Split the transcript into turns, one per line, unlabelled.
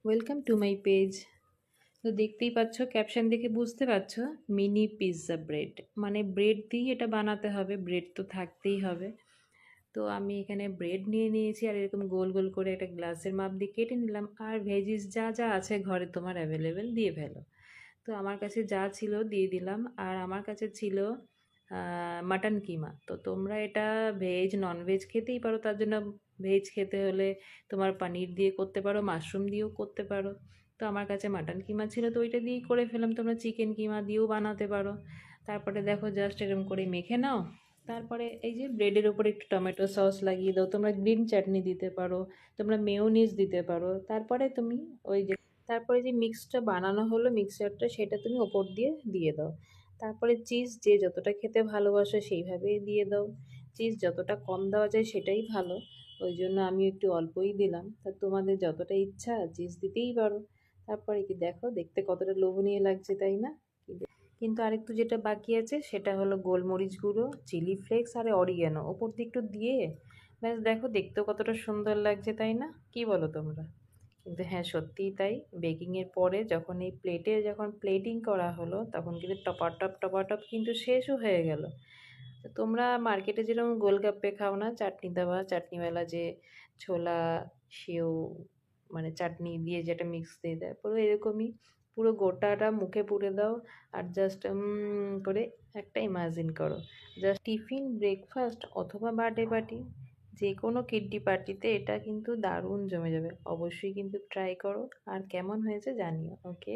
Welcome to my page. তো দেখতেই পাচ্ছ, ক্যাপশন দেখে বুঝতে পারছো, মিনি পিৎজা ব্রেড। মানে ব্রেড দিয়েই এটা বানাতে হবে, ব্রেড তো থাকতেই হবে। তো আমি এখানে ব্রেড নিয়ে নিয়েছি, আর এরকম গোল গোল করে একটা গ্লাসের মাপ দিয়ে কেটে নিলাম। আর ভেজিস যা যা আছে ঘরে তোমার অ্যাভেলেবেল দিয়ে ফেলো। তো আমার কাছে যা ছিল দিয়ে দিলাম। আর আমার কাছে ছিল মাটন কিমা। তো তোমরা এটা ভেজ ননভেজ খেতেই পারো, তার জন্য ভেজ খেতে হলে তোমার পনির দিয়ে করতে পারো, মাশরুম দিয়েও করতে পারো। তো আমার কাছে মাটন কিমা ছিল, তো ওইটা দিয়েই করে ফেলাম। তোমরা চিকেন কিমা দিয়েও বানাতে পারো। তারপরে দেখো, জাস্ট এরকম করে মেখে নাও। তারপরে এই যে ব্রেডের ওপরে একটু টমেটো সস লাগিয়ে দাও। তোমরা গ্রিন চাটনি দিতে পারো, তোমরা মেয়োনিজ দিতে পারো। তারপরে তুমি ওই যে তারপরে যে মিক্সটা বানানো হলো, মিক্সচারটা, সেটা তুমি ওপর দিয়ে দিয়ে দাও। তারপরে চিজ যে যতটা খেতে ভালোবাসো সেইভাবেই দিয়ে দাও। চিজ যতটা কম দেওয়া যায় সেটাই ভালো, ওই জন্য আমি একটু অল্পই দিলাম। তা তোমাদের যতটা ইচ্ছা চিজ দিতেই পারো। তারপরে কি দেখো, দেখতে কতটা লোভনীয় লাগছে, তাই না? কিন্তু আরেকটু যেটা বাকি আছে সেটা হলো গোলমরিচ গুঁড়ো, চিলি ফ্লেক্স আর অরিগ্যানো ওপর দিয়ে একটু দিয়ে, ব্যাস দেখো দেখতেও কতটা সুন্দর লাগছে, তাই না? কি বলো তোমরা? কিন্তু হ্যাঁ, সত্যিই তাই। বেকিংয়ের পরে যখন এই প্লেটে যখন প্লেটিং করা হলো, তখন কিন্তু টপাটপ কিন্তু শেষও হয়ে গেল। তো তোমরা মার্কেটে যেরকম গোলগাপ্পে খাও না, চাটনি দেওয়া, চাটনিওয়ালা যে ছোলা, সেও, মানে চাটনি দিয়ে যেটা মিক্স দিয়ে দেয়, পুরো এরকমই পুরো গোটাটা মুখে পুরে দাও। আর জাস্ট করে একটা ইমাজিন করো, জাস্ট টিফিন, ব্রেকফাস্ট অথবা বার্থডে পার্টি, যে কোনো কিডনি পার্টিতে এটা কিন্তু দারুণ জমে যাবে। অবশ্যই কিন্তু ট্রাই করো, আর কেমন হয়েছে জানিও। ওকে।